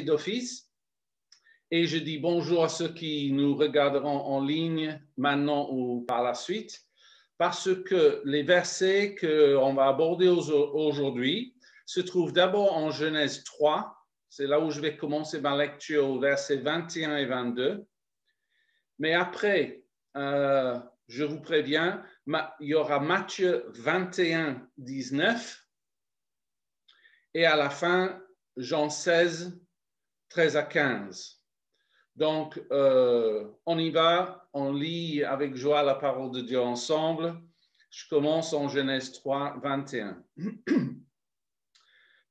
d'office et je dis bonjour à ceux qui nous regarderont en ligne maintenant ou par la suite, parce que les versets qu'on va aborder aujourd'hui se trouvent d'abord en Genèse 3, c'est là où je vais commencer ma lecture au verset 21 et 22, mais après, je vous préviens, il y aura Matthieu 21, 19 et à la fin, Jean 16, 13 à 15. Donc, on y va, on lit avec joie la parole de Dieu ensemble. Je commence en Genèse 3, 21.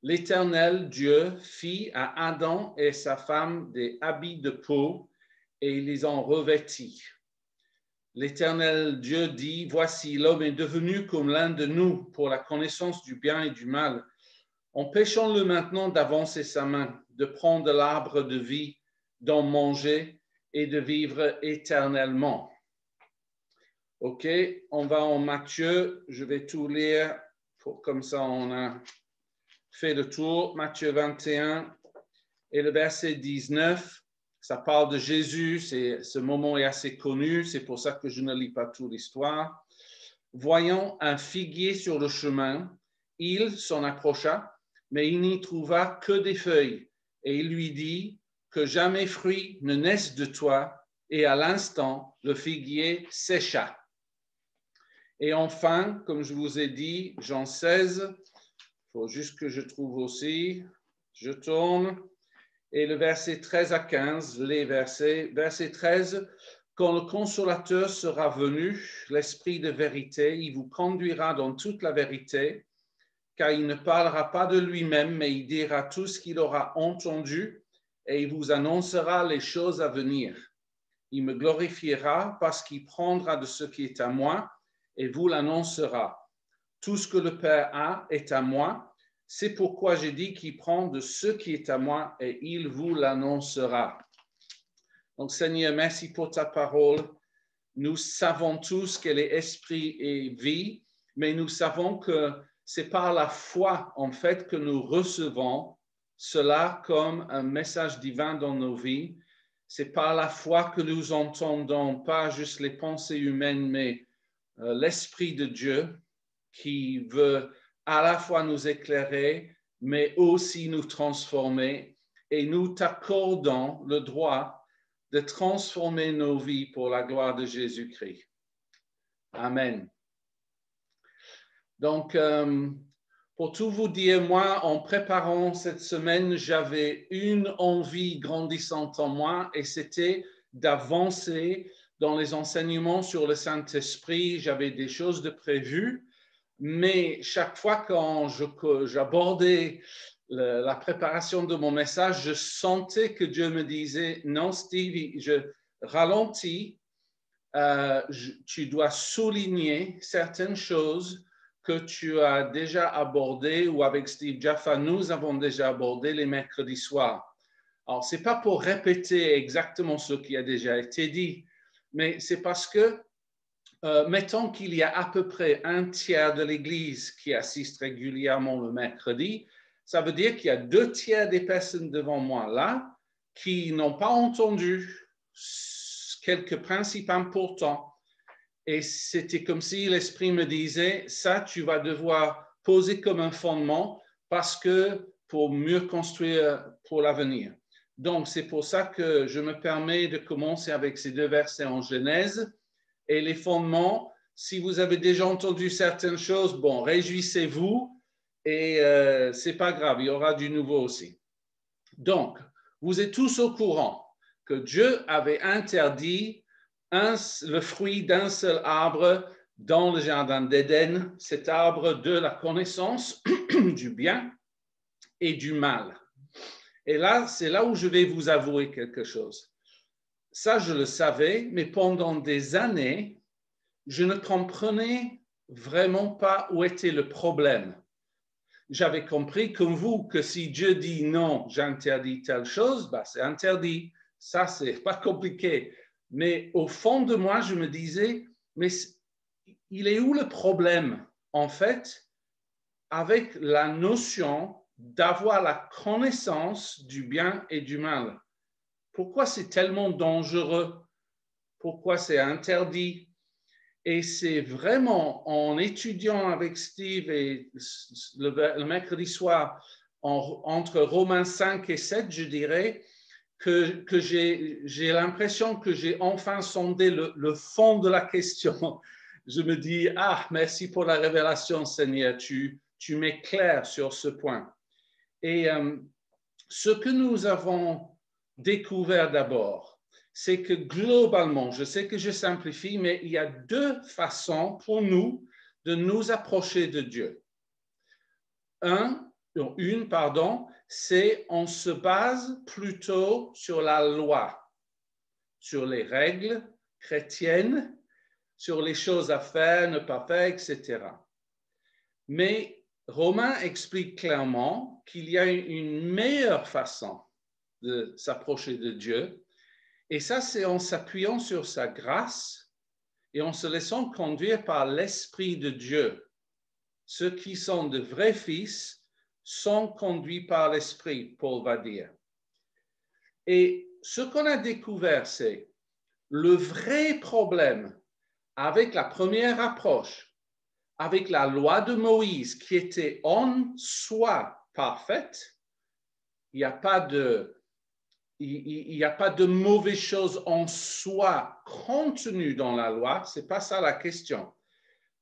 L'Éternel Dieu fit à Adam et sa femme des habits de peau et ils les ont revêtis. L'Éternel Dieu dit, voici, l'homme est devenu comme l'un de nous pour la connaissance du bien et du mal. Empêchons-le maintenant d'avancer sa main, de prendre de l'arbre de vie, d'en manger et de vivre éternellement. OK, on va en Matthieu, je vais tout lire, comme ça on a fait le tour. Matthieu 21 et le verset 19, ça parle de Jésus, ce moment est assez connu, c'est pour ça que je ne lis pas toute l'histoire. Voyant un figuier sur le chemin, il s'en approcha, mais il n'y trouva que des feuilles, et il lui dit que jamais fruit ne naisse de toi, et à l'instant, le figuier sécha. Et enfin, comme je vous ai dit, Jean 16, il faut juste que je trouve aussi, je tourne, et le verset 13 à 15, les versets, verset 13, quand le consolateur sera venu, l'esprit de vérité, il vous conduira dans toute la vérité, car il ne parlera pas de lui-même, mais il dira tout ce qu'il aura entendu et il vous annoncera les choses à venir. Il me glorifiera parce qu'il prendra de ce qui est à moi et vous l'annoncera. Tout ce que le Père a est à moi. C'est pourquoi j'ai dit qu'il prend de ce qui est à moi et il vous l'annoncera. Donc, Seigneur, merci pour ta parole. Nous savons tous qu'elle est esprit et vie, mais nous savons que c'est par la foi, en fait, que nous recevons cela comme un message divin dans nos vies. C'est par la foi que nous entendons pas juste les pensées humaines, mais l'Esprit de Dieu qui veut à la fois nous éclairer, mais aussi nous transformer. Et nous t'accordons le droit de transformer nos vies pour la gloire de Jésus-Christ. Amen. Donc, pour tout vous dire, moi, en préparant cette semaine, j'avais une envie grandissante en moi et c'était d'avancer dans les enseignements sur le Saint-Esprit. J'avais des choses de prévues, mais chaque fois quand j'abordais la préparation de mon message, je sentais que Dieu me disait, non, Steve, je ralentis, tu dois souligner certaines choses que tu as déjà abordées ou avec Steve Jaffa, nous avons déjà abordé les mercredis soirs. Alors, ce n'est pas pour répéter exactement ce qui a déjà été dit, mais c'est parce que mettons qu'il y a à peu près un tiers de l'Église qui assiste régulièrement le mercredi, ça veut dire qu'il y a 2/3 des personnes devant moi là qui n'ont pas entendu quelques principes importants. Et c'était comme si l'Esprit me disait, ça, tu vas devoir poser comme un fondement parce que pour mieux construire pour l'avenir. Donc, c'est pour ça que je me permets de commencer avec ces 2 versets en Genèse. Et les fondements, si vous avez déjà entendu certaines choses, bon, réjouissez-vous et c'est pas grave, il y aura du nouveau aussi. Donc, vous êtes tous au courant que Dieu avait interdit le fruit d'un seul arbre dans le jardin d'Éden, cet arbre de la connaissance du bien et du mal. Et là, c'est là où je vais vous avouer quelque chose. Ça, je le savais, mais pendant des années, je ne comprenais vraiment pas où était le problème. J'avais compris, comme vous, que si Dieu dit non, j'interdis telle chose, ben c'est interdit. Ça, c'est pas compliqué. Mais au fond de moi, je me disais, mais il est où le problème, en fait, avec la notion d'avoir la connaissance du bien et du mal. Pourquoi c'est tellement dangereux? Pourquoi c'est interdit? Et c'est vraiment en étudiant avec Steve et le mercredi soir entre Romains 5 et 7, je dirais, que j'ai l'impression que j'ai enfin sondé le fond de la question. Je me dis, ah, merci pour la révélation, Seigneur, tu m'éclaires sur ce point. Et ce que nous avons découvert d'abord, c'est que globalement, je sais que je simplifie, mais il y a deux façons pour nous de nous approcher de Dieu. Une, c'est on se base plutôt sur la loi, sur les règles chrétiennes, sur les choses à faire, ne pas faire, etc. Mais Romain explique clairement qu'il y a une meilleure façon de s'approcher de Dieu, et ça, c'est en s'appuyant sur sa grâce et en se laissant conduire par l'Esprit de Dieu. Ceux qui sont de vrais fils sont conduits par l'Esprit, Paul va dire. Et ce qu'on a découvert, c'est le vrai problème avec la première approche, avec la loi de Moïse qui était en soi parfaite. Il n'y a pas de mauvaises choses en soi contenues dans la loi, ce n'est pas ça la question.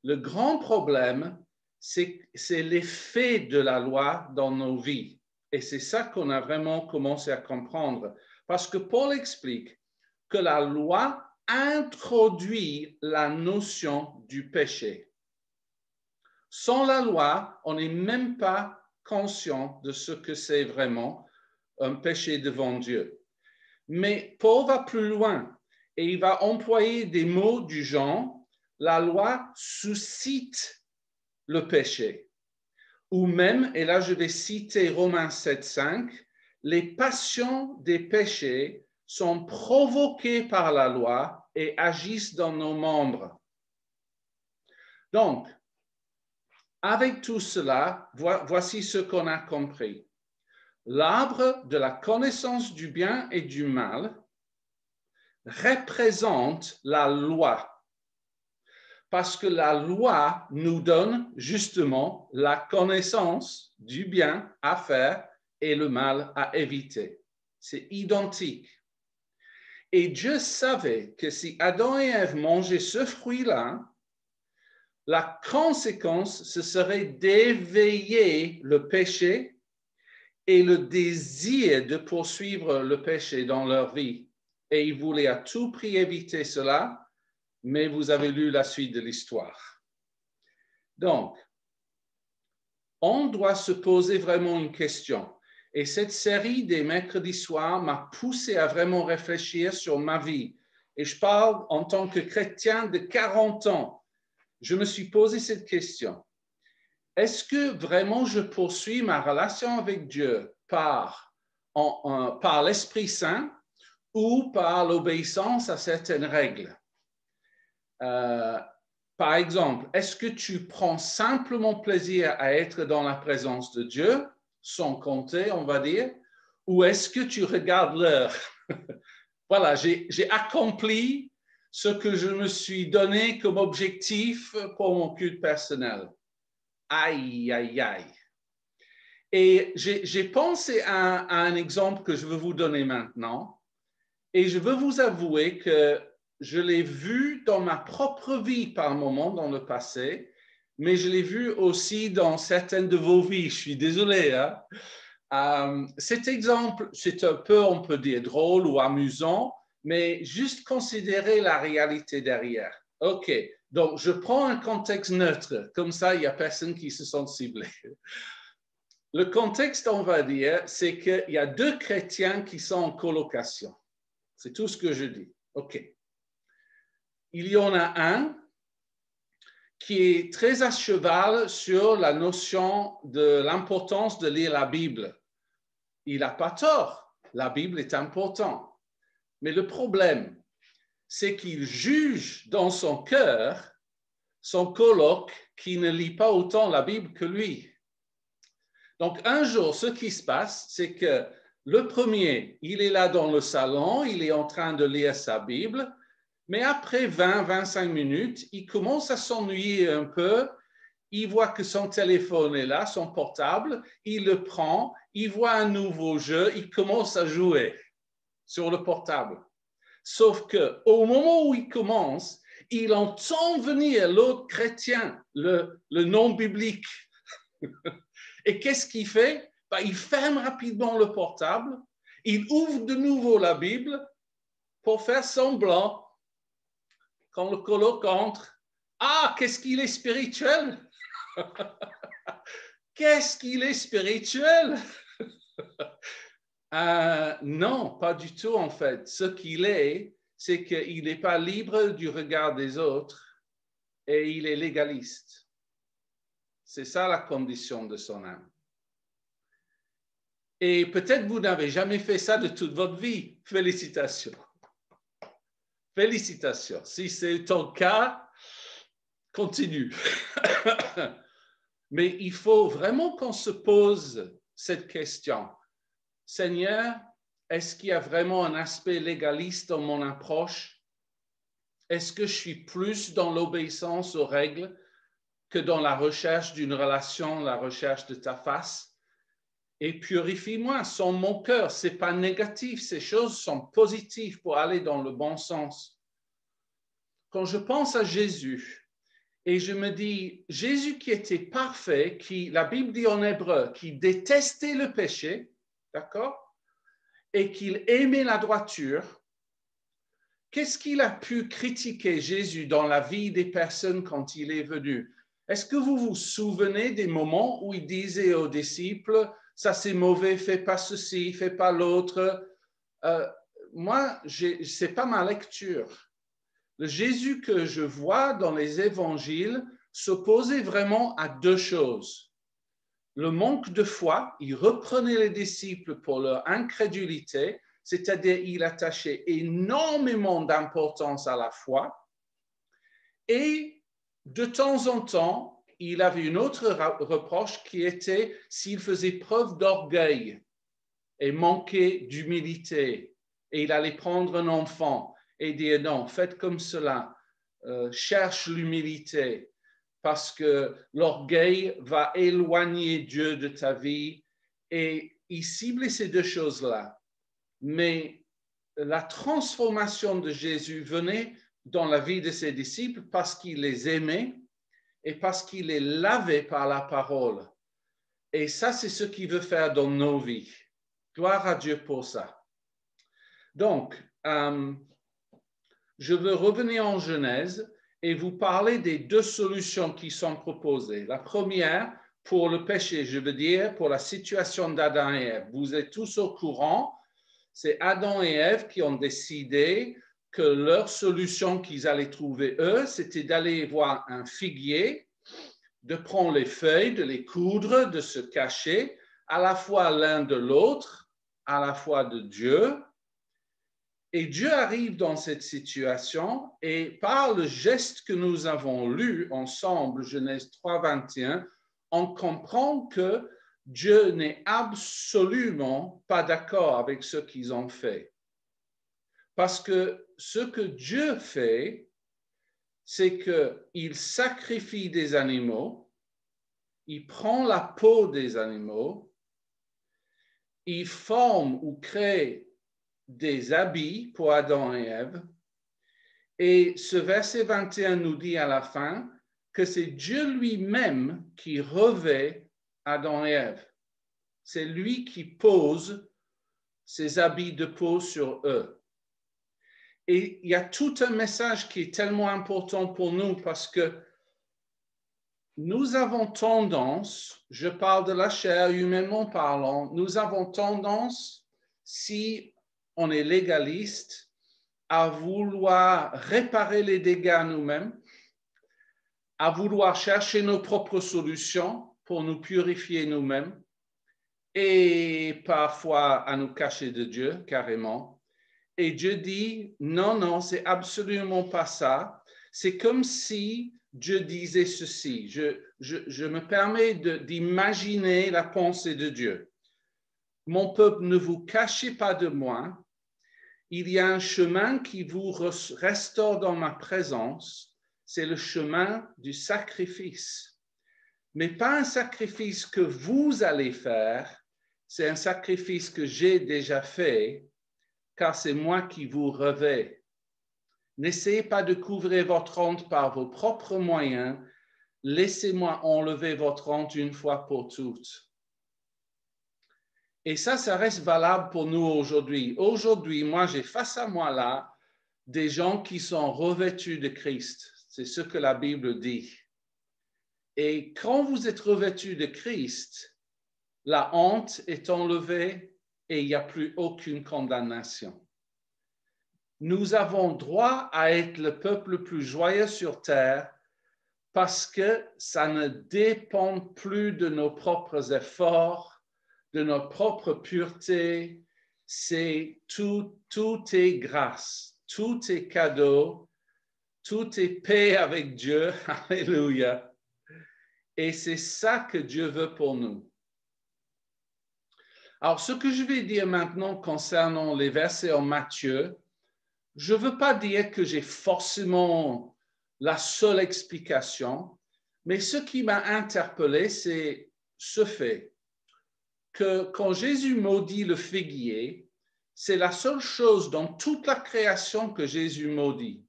Le grand problème, c'est l'effet de la loi dans nos vies. Et c'est ça qu'on a vraiment commencé à comprendre. Parce que Paul explique que la loi introduit la notion du péché. Sans la loi, on n'est même pas conscient de ce que c'est vraiment un péché devant Dieu. Mais Paul va plus loin et il va employer des mots du genre « la loi suscite le péché ». Ou même, et là je vais citer Romains 7,5, « les passions des péchés sont provoquées par la loi et agissent dans nos membres ». Donc, avec tout cela, voici ce qu'on a compris. L'arbre de la connaissance du bien et du mal représente la loi. Parce que la loi nous donne justement la connaissance du bien à faire et le mal à éviter. C'est identique. Et Dieu savait que si Adam et Ève mangeaient ce fruit-là, la conséquence, ce serait d'éveiller le péché et le désir de poursuivre le péché dans leur vie. Et ils voulaient à tout prix éviter cela, mais vous avez lu la suite de l'histoire. Donc, on doit se poser vraiment une question. Et cette série des mercredis soirs m'a poussé à vraiment réfléchir sur ma vie. Et je parle en tant que chrétien de 40 ans. Je me suis posé cette question. Est-ce que vraiment je poursuis ma relation avec Dieu par l'Esprit Saint ou par l'obéissance à certaines règles? Par exemple, est-ce que tu prends simplement plaisir à être dans la présence de Dieu, sans compter, on va dire, ou est-ce que tu regardes l'heure? Voilà, j'ai accompli ce que je me suis donné comme objectif pour mon culte personnel. Aïe, aïe, aïe. Et j'ai pensé à un exemple que je veux vous donner maintenant. Et je veux vous avouer que je l'ai vu dans ma propre vie par moments dans le passé, mais je l'ai vu aussi dans certaines de vos vies. Je suis désolé. Cet exemple, c'est un peu, on peut dire, drôle ou amusant, mais juste considérer la réalité derrière. OK, donc je prends un contexte neutre, comme ça, il n'y a personne qui se sent ciblé. Le contexte, on va dire, c'est qu'il y a deux chrétiens qui sont en colocation. C'est tout ce que je dis. OK. Il y en a un qui est très à cheval sur la notion de l'importance de lire la Bible. Il n'a pas tort. La Bible est importante. Mais le problème, c'est qu'il juge dans son cœur son coloc qui ne lit pas autant la Bible que lui. Donc, un jour, ce qui se passe, c'est que le premier, il est là dans le salon, il est en train de lire sa Bible, mais après 20-25 minutes, il commence à s'ennuyer un peu. Il voit que son téléphone est là, son portable, il le prend, il voit un nouveau jeu, il commence à jouer sur le portable. Sauf qu'au moment où il commence, il entend venir l'autre chrétien, le non-biblique. Et qu'est-ce qu'il fait? Il ferme rapidement le portable, il ouvre de nouveau la Bible pour faire semblant, quand le coloc entre, ah, qu'est-ce qu'il est spirituel! Qu'est-ce qu'il est spirituel? Non, pas du tout en fait. Ce qu'il est, c'est qu'il n'est pas libre du regard des autres et il est légaliste. C'est ça la condition de son âme. Et peut-être vous n'avez jamais fait ça de toute votre vie. Félicitations. Félicitations. Si c'est ton cas, continue. Mais il faut vraiment qu'on se pose cette question. Seigneur, est-ce qu'il y a vraiment un aspect légaliste dans mon approche? Est-ce que je suis plus dans l'obéissance aux règles que dans la recherche d'une relation, la recherche de ta face? Et purifie-moi, sans mon cœur. Ce n'est pas négatif, ces choses sont positives pour aller dans le bon sens. Quand je pense à Jésus, et je me dis, Jésus qui était parfait, qui, la Bible dit en hébreu, qui détestait le péché, d'accord? Et qu'il aimait la droiture, qu'est-ce qu'il a pu critiquer Jésus dans la vie des personnes quand il est venu? Est-ce que vous vous souvenez des moments où il disait aux disciples, ça c'est mauvais, fais pas ceci, fais pas l'autre? Moi, c'est pas ma lecture. Le Jésus que je vois dans les évangiles s'opposait vraiment à deux choses. Le manque de foi, il reprenait les disciples pour leur incrédulité, c'est-à-dire il attachait énormément d'importance à la foi. Et de temps en temps, il avait une autre reproche qui était s'il faisait preuve d'orgueil et manquait d'humilité. Et il allait prendre un enfant et dire non, faites comme cela, cherche l'humilité, parce que l'orgueil va éloigner Dieu de ta vie. Et il ciblait ces deux choses-là. Mais la transformation de Jésus venait dans la vie de ses disciples parce qu'il les aimait et parce qu'il les lavait par la parole. Et ça, c'est ce qu'il veut faire dans nos vies. Gloire à Dieu pour ça. Donc, je veux revenir en Genèse et vous parler des deux solutions qui sont proposées. La première, pour le péché, je veux dire, pour la situation d'Adam et Ève. Vous êtes tous au courant, c'est Adam et Ève qui ont décidé que leur solution qu'ils allaient trouver, eux, c'était d'aller voir un figuier, de prendre les feuilles, de les coudre, de se cacher, à la fois l'un de l'autre, à la fois de Dieu. Et Dieu arrive dans cette situation et par le geste que nous avons lu ensemble, Genèse 3, 21, on comprend que Dieu n'est absolument pas d'accord avec ce qu'ils ont fait. Parce que ce que Dieu fait, c'est qu'il sacrifie des animaux, il prend la peau des animaux, il forme ou crée des habits pour Adam et Ève. Et ce verset 21 nous dit à la fin que c'est Dieu lui-même qui revêt Adam et Ève. C'est lui qui pose ses habits de peau sur eux. Et il y a tout un message qui est tellement important pour nous parce que nous avons tendance, je parle de la chair humainement parlant, nous avons tendance, si on est légaliste, à vouloir réparer les dégâts nous-mêmes, à vouloir chercher nos propres solutions pour nous purifier nous-mêmes et parfois à nous cacher de Dieu carrément. Et Dieu dit, non, non, c'est absolument pas ça. C'est comme si Dieu disait ceci. Je me permets d'imaginer la pensée de Dieu. Mon peuple, ne vous cachez pas de moi. Il y a un chemin qui vous restaure dans ma présence. C'est le chemin du sacrifice. Mais pas un sacrifice que vous allez faire. C'est un sacrifice que j'ai déjà fait, car c'est moi qui vous revais. N'essayez pas de couvrir votre honte par vos propres moyens. Laissez-moi enlever votre honte une fois pour toutes. Et ça reste valable pour nous aujourd'hui. Aujourd'hui, moi, j'ai face à moi là des gens qui sont revêtus de Christ. C'est ce que la Bible dit. Et quand vous êtes revêtus de Christ, la honte est enlevée et il n'y a plus aucune condamnation. Nous avons droit à être le peuple le plus joyeux sur terre parce que ça ne dépend plus de nos propres efforts, de notre propre pureté. C'est tout est grâce, tout est cadeau, tout est paix avec Dieu. Alléluia. Et c'est ça que Dieu veut pour nous. Alors, ce que je vais dire maintenant concernant les versets en Matthieu, je ne veux pas dire que j'ai forcément la seule explication, mais ce qui m'a interpellé, c'est ce fait que quand Jésus maudit le figuier, c'est la seule chose dans toute la création que Jésus maudit.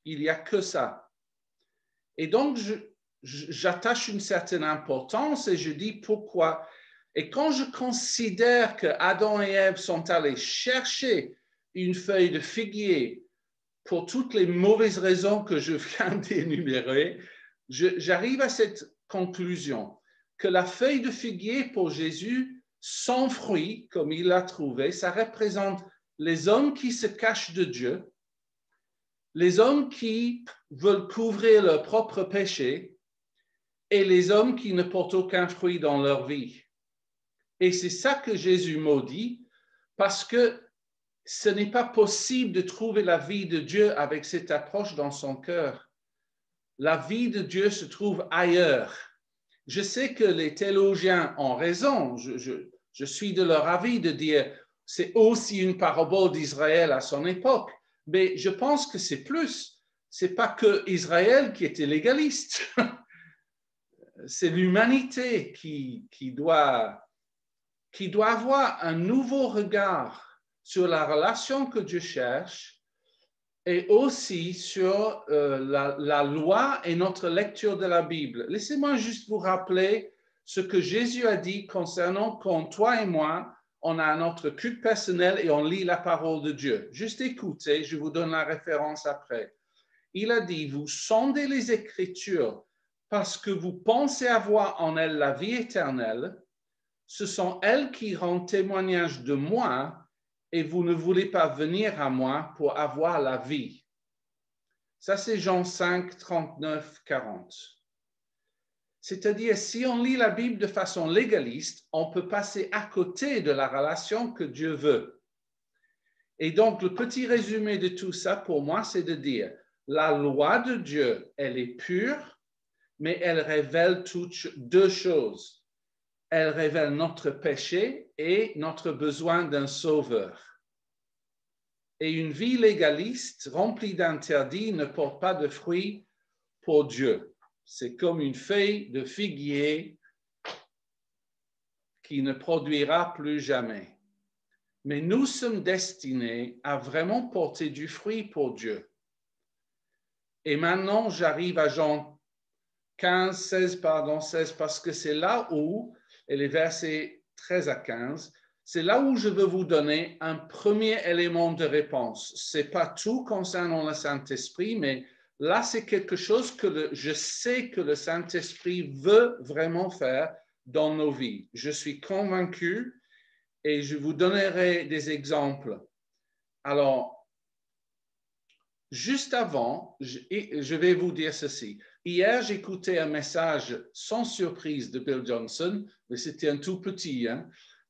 Il n'y a que ça. Et donc, j'attache une certaine importance et je dis pourquoi. Et quand je considère que Adam et Ève sont allés chercher une feuille de figuier pour toutes les mauvaises raisons que je viens d'énumérer, j'arrive à cette conclusion que la feuille de figuier pour Jésus, sans fruit, comme il l'a trouvé, ça représente les hommes qui se cachent de Dieu, les hommes qui veulent couvrir leur propre péché et les hommes qui ne portent aucun fruit dans leur vie. Et c'est ça que Jésus maudit, parce que ce n'est pas possible de trouver la vie de Dieu avec cette approche dans son cœur. La vie de Dieu se trouve ailleurs. Je sais que les théologiens ont raison. Je suis de leur avis de dire c'est aussi une parabole d'Israël à son époque. Mais je pense que c'est plus. C'est pas que Israël qui était légaliste. C'est l'humanité qui doit avoir un nouveau regard sur la relation que Dieu cherche et aussi sur la loi et notre lecture de la Bible. Laissez-moi juste vous rappeler ce que Jésus a dit concernant quand toi et moi, on a notre culte personnel et on lit la parole de Dieu. Juste écoutez, je vous donne la référence après. Il a dit, vous sondez les Écritures parce que vous pensez avoir en elles la vie éternelle. Ce sont elles qui rendent témoignage de moi et vous ne voulez pas venir à moi pour avoir la vie. Ça, c'est Jean 5, 39, 40. C'est-à-dire, si on lit la Bible de façon légaliste, on peut passer à côté de la relation que Dieu veut. Et donc, le petit résumé de tout ça, pour moi, c'est de dire, la loi de Dieu, elle est pure, mais elle révèle deux choses. Elle révèle notre péché et notre besoin d'un sauveur. Et une vie légaliste remplie d'interdits ne porte pas de fruits pour Dieu. C'est comme une feuille de figuier qui ne produira plus jamais. Mais nous sommes destinés à vraiment porter du fruit pour Dieu. Et maintenant, j'arrive à Jean 16, parce que c'est là où, et les versets 13 à 15, c'est là où je veux vous donner un premier élément de réponse. Ce n'est pas tout concernant le Saint-Esprit, mais là, c'est quelque chose que je sais que le Saint-Esprit veut vraiment faire dans nos vies. Je suis convaincu et je vous donnerai des exemples. Alors, juste avant, je vais vous dire ceci. Hier, j'écoutais un message sans surprise de Bill Johnson, mais c'était un tout petit,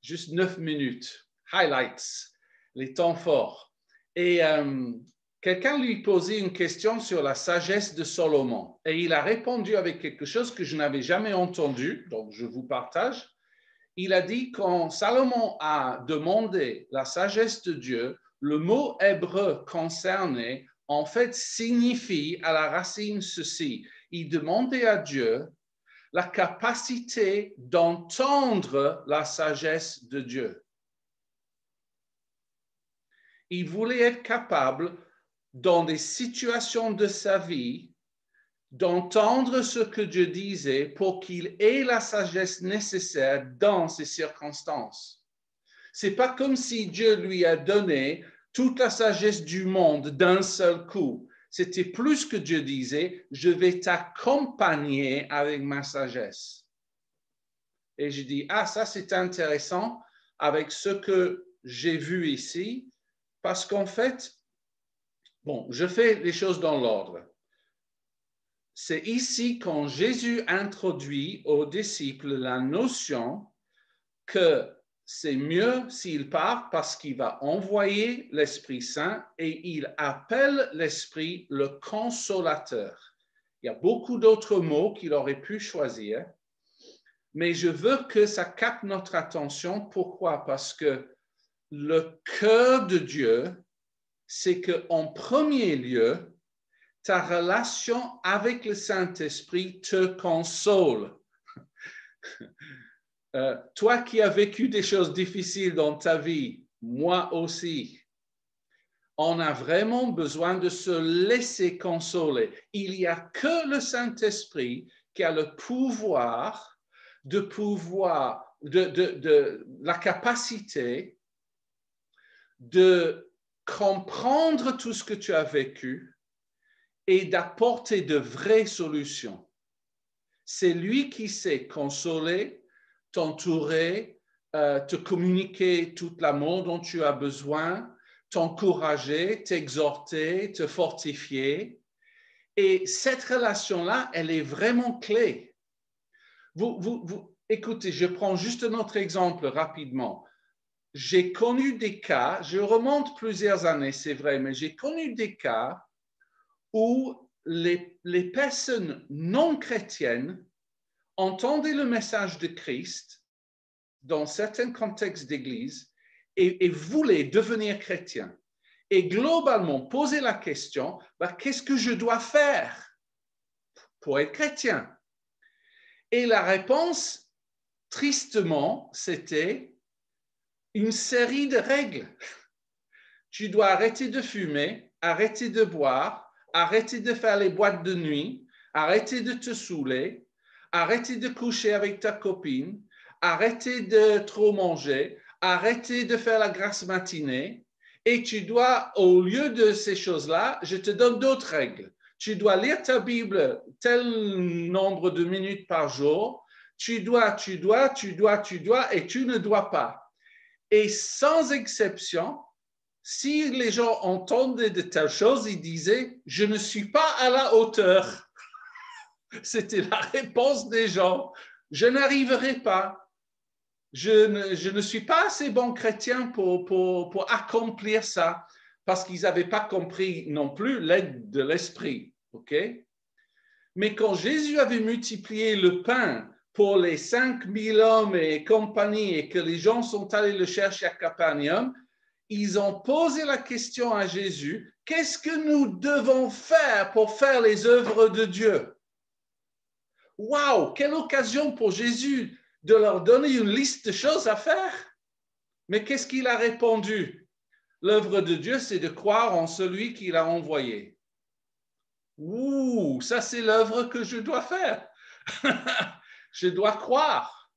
juste 9 minutes, highlights, les temps forts. Et quelqu'un lui posait une question sur la sagesse de Salomon et il a répondu avec quelque chose que je n'avais jamais entendu, donc je vous partage. Il a dit quand Salomon a demandé la sagesse de Dieu, le mot hébreu concerné, en fait, signifie à la racine ceci. Il demandait à Dieu la capacité d'entendre la sagesse de Dieu. Il voulait être capable, dans des situations de sa vie, d'entendre ce que Dieu disait pour qu'il ait la sagesse nécessaire dans ces circonstances. C'est pas comme si Dieu lui a donné toute la sagesse du monde d'un seul coup. C'était plus que Dieu disait, je vais t'accompagner avec ma sagesse. Et je dis, ah, ça c'est intéressant avec ce que j'ai vu ici, parce qu'en fait, bon, je fais les choses dans l'ordre. C'est ici quand Jésus introduit aux disciples la notion que c'est mieux s'il part parce qu'il va envoyer l'Esprit Saint et il appelle l'Esprit le consolateur. Il y a beaucoup d'autres mots qu'il aurait pu choisir, mais je veux que ça capte notre attention. Pourquoi? Parce que le cœur de Dieu, c'est qu'en premier lieu, ta relation avec le Saint-Esprit te console. Toi qui as vécu des choses difficiles dans ta vie, moi aussi, on a vraiment besoin de se laisser consoler. Il n'y a que le Saint-Esprit qui a le pouvoir, la capacité de comprendre tout ce que tu as vécu et d'apporter de vraies solutions. C'est lui qui sait consoler, t'entourer, te communiquer tout l'amour dont tu as besoin, t'encourager, t'exhorter, te fortifier. Et cette relation-là, elle est vraiment clé. Écoutez, je prends juste un autre exemple rapidement. J'ai connu des cas, je remonte plusieurs années, c'est vrai, mais j'ai connu des cas où les personnes non chrétiennes entendaient le message de Christ dans certains contextes d'église et voulaient devenir chrétiens. Et globalement, poser la question, qu'est-ce que je dois faire pour être chrétien? Et la réponse, tristement, c'était une série de règles. Tu dois arrêter de fumer, arrêter de boire, arrêter de faire les boîtes de nuit, arrêter de te saouler, arrêter de coucher avec ta copine, arrêter de trop manger, arrêter de faire la grasse matinée. Et tu dois, au lieu de ces choses-là, je te donne d'autres règles. Tu dois lire ta Bible tel nombre de minutes par jour. Tu dois, et tu ne dois pas. Et sans exception, si les gens entendaient de telles choses, ils disaient « Je ne suis pas à la hauteur ». C'était la réponse des gens. « Je n'arriverai pas. Je ne suis pas assez bon chrétien pour accomplir ça. » Parce qu'ils n'avaient pas compris non plus l'aide de l'esprit. Okay? Mais quand Jésus avait multiplié le pain pour les 5000 hommes et compagnie et que les gens sont allés le chercher à Capernaum, ils ont posé la question à Jésus, qu'est-ce que nous devons faire pour faire les œuvres de Dieu? Waouh, quelle occasion pour Jésus de leur donner une liste de choses à faire. Mais qu'est-ce qu'il a répondu? L'œuvre de Dieu, c'est de croire en celui qu'il a envoyé. Ouh, ça c'est l'œuvre que je dois faire. Je dois croire.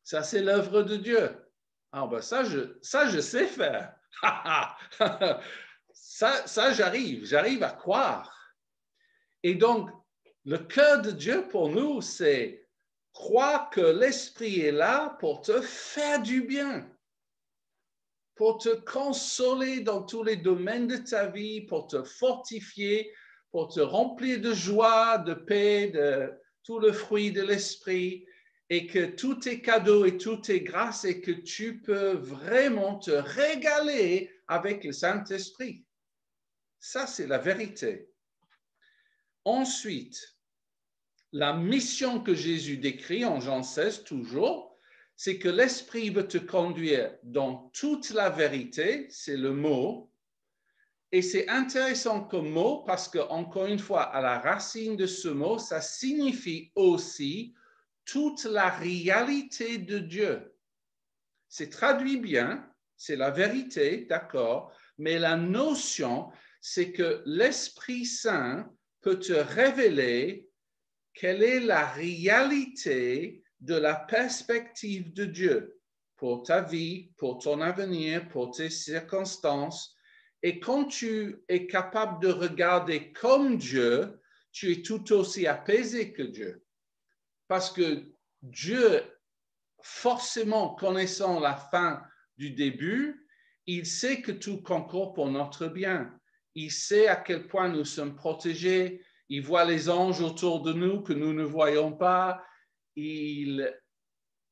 Ça c'est l'œuvre de Dieu. Ah ben ça je sais faire. ça j'arrive à croire. Et donc, le cœur de Dieu pour nous, c'est croire que l'Esprit est là pour te faire du bien, pour te consoler dans tous les domaines de ta vie, pour te fortifier, pour te remplir de joie, de paix, de tout le fruit de l'Esprit, et que tout est cadeau et tout est grâce et que tu peux vraiment te régaler avec le Saint-Esprit. Ça, c'est la vérité. Ensuite, la mission que Jésus décrit en Jean 16, toujours, c'est que l'Esprit veut te conduire dans toute la vérité, c'est le mot. Et c'est intéressant comme mot parce que, encore une fois, à la racine de ce mot, ça signifie aussi toute la réalité de Dieu. C'est traduit bien, c'est la vérité, d'accord, mais la notion, c'est que l'Esprit Saint peut te révéler quelle est la réalité de la perspective de Dieu pour ta vie, pour ton avenir, pour tes circonstances. Et quand tu es capable de regarder comme Dieu, tu es tout aussi apaisé que Dieu. Parce que Dieu, forcément connaissant la fin du début, il sait que tout concourt pour notre bien. Il sait à quel point nous sommes protégés. Il voit les anges autour de nous que nous ne voyons pas. Il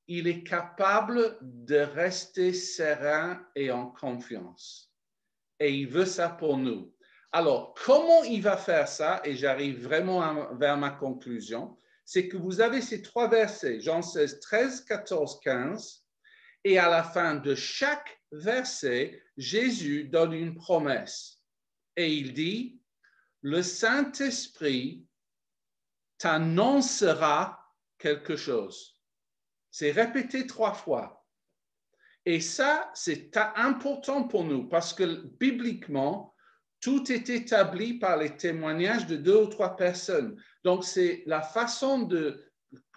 est capable de rester serein et en confiance. Et il veut ça pour nous. Alors, comment il va faire ça? Et j'arrive vraiment vers ma conclusion. C'est que vous avez ces trois versets, Jean 16, 13, 14, 15. Et à la fin de chaque verset, Jésus donne une promesse. Et il dit, le Saint-Esprit t'annoncera quelque chose. C'est répété 3 fois. Et ça, c'est important pour nous parce que bibliquement, tout est établi par les témoignages de 2 ou 3 personnes. Donc, c'est la façon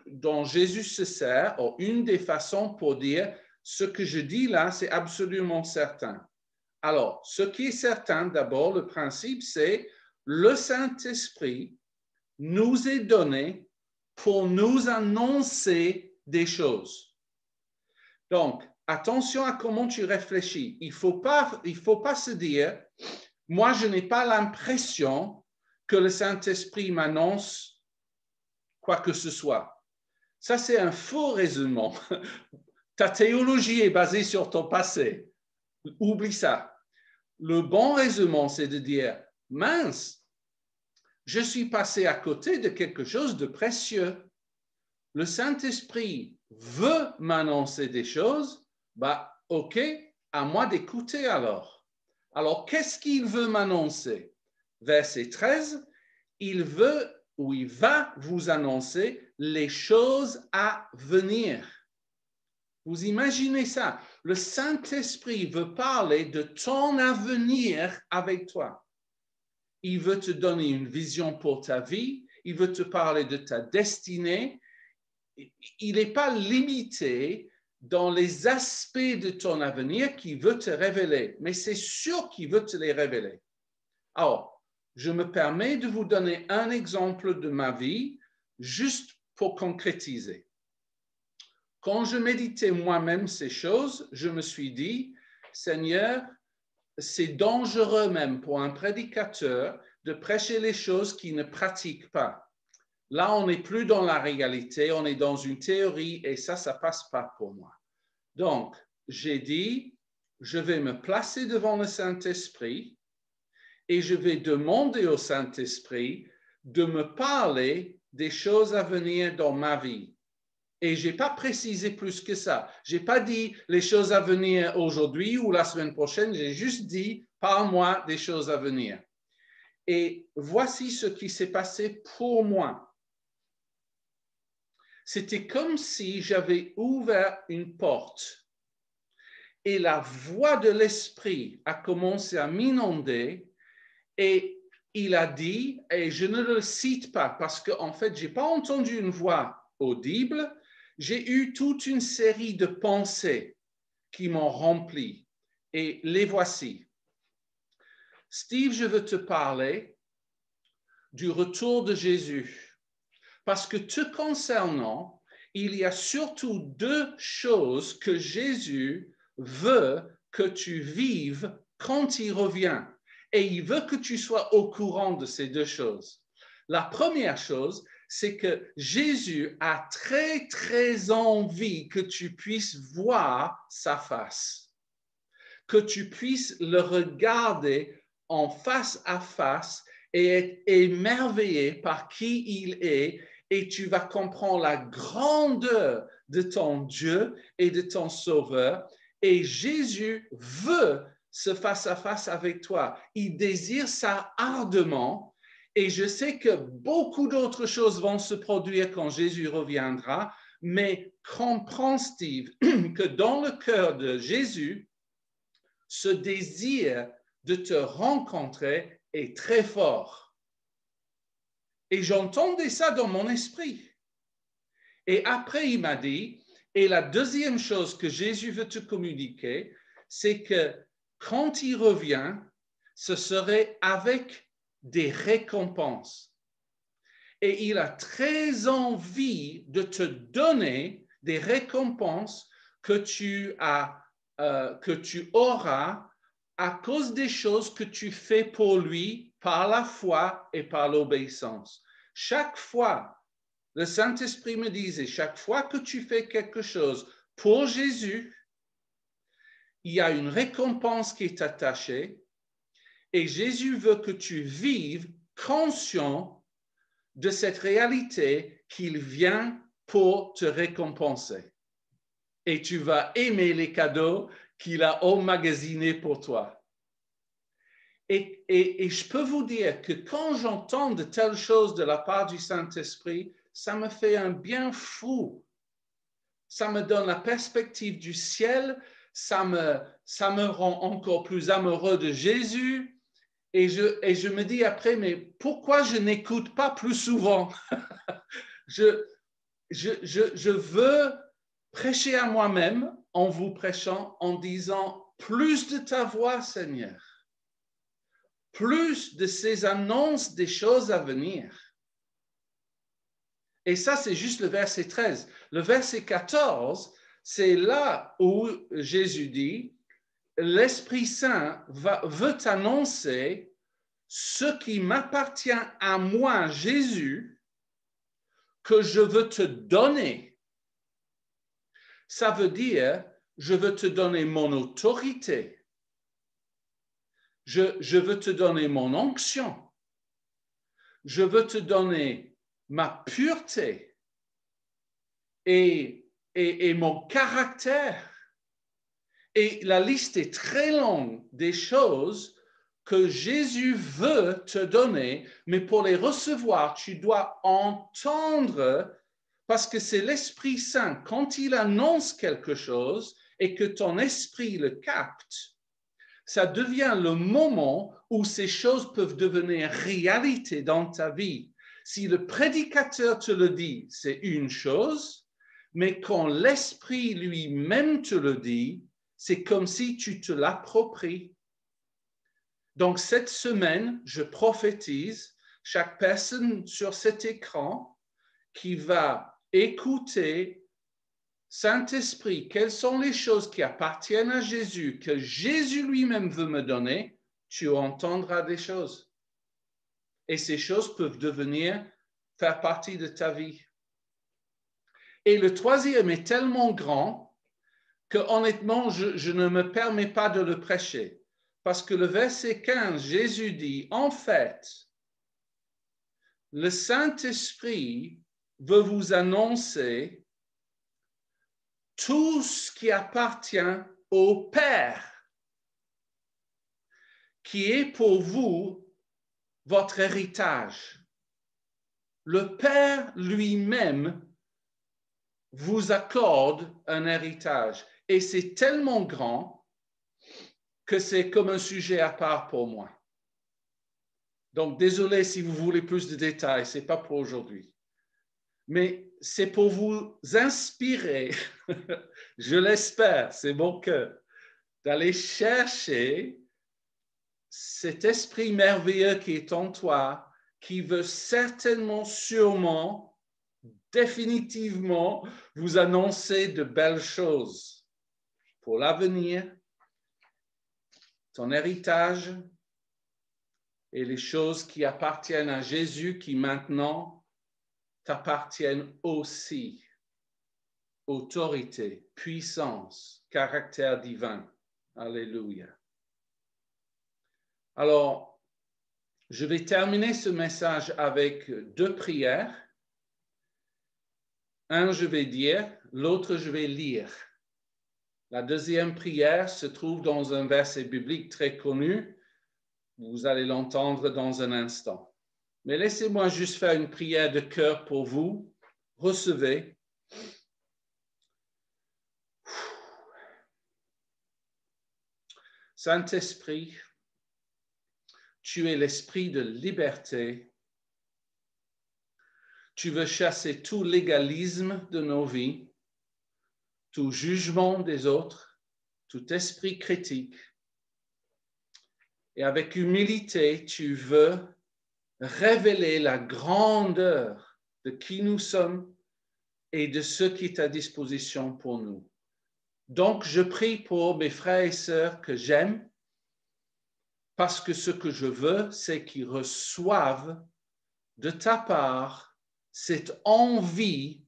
dont Jésus se sert, ou une des façons pour dire ce que je dis là, c'est absolument certain. Alors, ce qui est certain, d'abord, le principe, c'est le Saint-Esprit nous est donné pour nous annoncer des choses. Donc, attention à comment tu réfléchis. Il faut pas se dire, moi, je n'ai pas l'impression que le Saint-Esprit m'annonce quoi que ce soit. Ça, c'est un faux raisonnement. Ta théologie est basée sur ton passé. Oublie ça. Le bon raisonnement, c'est de dire, mince, je suis passé à côté de quelque chose de précieux. Le Saint-Esprit veut m'annoncer des choses, ok, à moi d'écouter alors. Alors, qu'est-ce qu'il veut m'annoncer? Verset 13, il veut ou il va vous annoncer les choses à venir. Vous imaginez ça? Le Saint-Esprit veut parler de ton avenir avec toi. Il veut te donner une vision pour ta vie. Il veut te parler de ta destinée. Il n'est pas limité dans les aspects de ton avenir qu'il veut te révéler, mais c'est sûr qu'il veut te les révéler. Alors, je me permets de vous donner un exemple de ma vie, juste pour concrétiser. Quand je méditais moi-même ces choses, je me suis dit, Seigneur, c'est dangereux même pour un prédicateur de prêcher les choses qu'il ne pratique pas. Là, on n'est plus dans la réalité, on est dans une théorie et ça passe pas pour moi. Donc, j'ai dit, je vais me placer devant le Saint-Esprit et je vais demander au Saint-Esprit de me parler des choses à venir dans ma vie. Et je n'ai pas précisé plus que ça. Je n'ai pas dit les choses à venir aujourd'hui ou la semaine prochaine. J'ai juste dit, parle-moi des choses à venir. Et voici ce qui s'est passé pour moi. C'était comme si j'avais ouvert une porte et la voix de l'Esprit a commencé à m'inonder et il a dit, et je ne le cite pas parce qu'en fait, je n'ai pas entendu une voix audible, j'ai eu toute une série de pensées qui m'ont rempli et les voici. Steve, je veux te parler du retour de Jésus parce que te concernant, il y a surtout 2 choses que Jésus veut que tu vives quand il revient. Et il veut que tu sois au courant de ces 2 choses. La première chose, c'est que Jésus a très, très envie que tu puisses voir sa face, que tu puisses le regarder en face à face et être émerveillé par qui il est, et tu vas comprendre la grandeur de ton Dieu et de ton Sauveur. Et Jésus veut ce face à face avec toi. Il désire ça ardemment. Et je sais que beaucoup d'autres choses vont se produire quand Jésus reviendra, mais comprends, Steve, que dans le cœur de Jésus, ce désir de te rencontrer est très fort. Et j'entendais ça dans mon esprit. Et après, il m'a dit, et la deuxième chose que Jésus veut te communiquer, c'est que quand il revient, ce serait avec des récompenses. Et il a très envie de te donner des récompenses que tu auras à cause des choses que tu fais pour lui par la foi et par l'obéissance. Chaque fois, le Saint-Esprit me disait, chaque fois que tu fais quelque chose pour Jésus, il y a une récompense qui est attachée, et Jésus veut que tu vives conscient de cette réalité qu'il vient pour te récompenser. Et tu vas aimer les cadeaux qu'il a emmagasinés pour toi. Et je peux vous dire que quand j'entends de telles choses de la part du Saint-Esprit, ça me fait un bien fou. Ça me donne la perspective du ciel, ça me rend encore plus amoureux de Jésus. Et je me dis après, mais pourquoi je n'écoute pas plus souvent? je veux prêcher à moi-même en vous prêchant, en disant plus de ta voix, Seigneur, plus de ces annonces des choses à venir. Et ça, c'est juste le verset 13. Le verset 14, c'est là où Jésus dit, l'Esprit Saint veut t'annoncer ce qui m'appartient à moi, Jésus, que je veux te donner. Ça veut dire, je veux te donner mon autorité. Je veux te donner mon onction. Je veux te donner ma pureté et mon caractère. Et la liste est très longue des choses que Jésus veut te donner, mais pour les recevoir, tu dois entendre, parce que c'est l'Esprit Saint. Quand il annonce quelque chose et que ton esprit le capte, ça devient le moment où ces choses peuvent devenir réalité dans ta vie. Si le prédicateur te le dit, c'est une chose, mais quand l'Esprit lui-même te le dit, c'est comme si tu te l'appropries. Donc, cette semaine, je prophétise chaque personne sur cet écran qui va écouter Saint-Esprit, quelles sont les choses qui appartiennent à Jésus, que Jésus lui-même veut me donner, tu entendras des choses. Et ces choses peuvent faire partie de ta vie. Et le troisième est tellement grand que honnêtement, je ne me permets pas de le prêcher. Parce que le verset 15, Jésus dit, en fait, le Saint-Esprit veut vous annoncer tout ce qui appartient au Père, qui est pour vous votre héritage. Le Père lui-même vous accorde un héritage. Et c'est tellement grand que c'est comme un sujet à part pour moi. Donc, désolé si vous voulez plus de détails, ce n'est pas pour aujourd'hui. Mais c'est pour vous inspirer, je l'espère, c'est mon cœur, d'aller chercher cet esprit merveilleux qui est en toi, qui veut certainement, sûrement, définitivement vous annoncer de belles choses pour l'avenir, ton héritage et les choses qui appartiennent à Jésus qui maintenant t'appartiennent aussi. Autorité, puissance, caractère divin. Alléluia. Alors, je vais terminer ce message avec 2 prières. Un, je vais dire, l'autre, je vais lire. La deuxième prière se trouve dans un verset biblique très connu. Vous allez l'entendre dans un instant. Mais laissez-moi juste faire une prière de cœur pour vous. Recevez. Saint-Esprit, tu es l'esprit de liberté. Tu veux chasser tout légalisme de nos vies, tout jugement des autres, tout esprit critique. Et avec humilité, tu veux révéler la grandeur de qui nous sommes et de ce qui est à disposition pour nous. Donc, je prie pour mes frères et sœurs que j'aime, parce que ce que je veux, c'est qu'ils reçoivent de ta part cette envie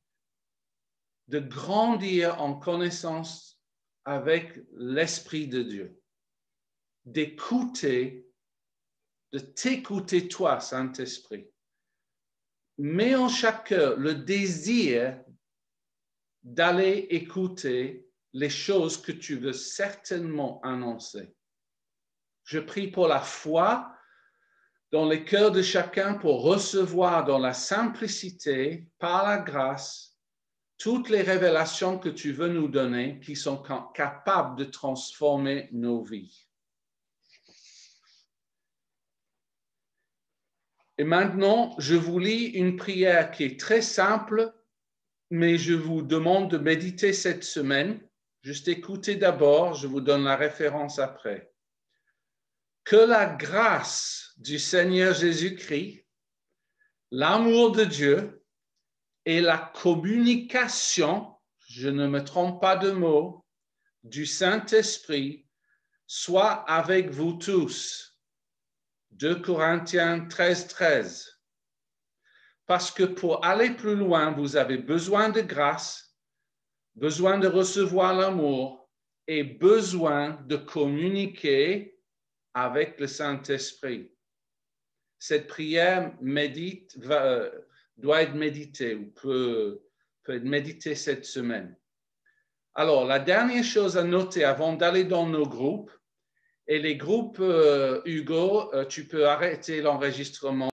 de grandir en connaissance avec l'Esprit de Dieu, d'écouter, de t'écouter toi, Saint-Esprit. Mets en chaque cœur le désir d'aller écouter les choses que tu veux certainement annoncer. Je prie pour la foi dans le cœur de chacun pour recevoir dans la simplicité, par la grâce, toutes les révélations que tu veux nous donner qui sont capables de transformer nos vies. Et maintenant, je vous lis une prière qui est très simple, mais je vous demande de méditer cette semaine. Juste écoutez d'abord, je vous donne la référence après. Que la grâce du Seigneur Jésus-Christ, l'amour de Dieu et la communication, je ne me trompe pas de mot, du Saint-Esprit soient avec vous tous. 2 Corinthiens 13, 13. Parce que pour aller plus loin, vous avez besoin de grâce, besoin de recevoir l'amour et besoin de communiquer avec le Saint-Esprit. Cette prière doit être méditée ou peut être méditée cette semaine. Alors, la dernière chose à noter avant d'aller dans nos groupes, et les groupes, Hugo, tu peux arrêter l'enregistrement.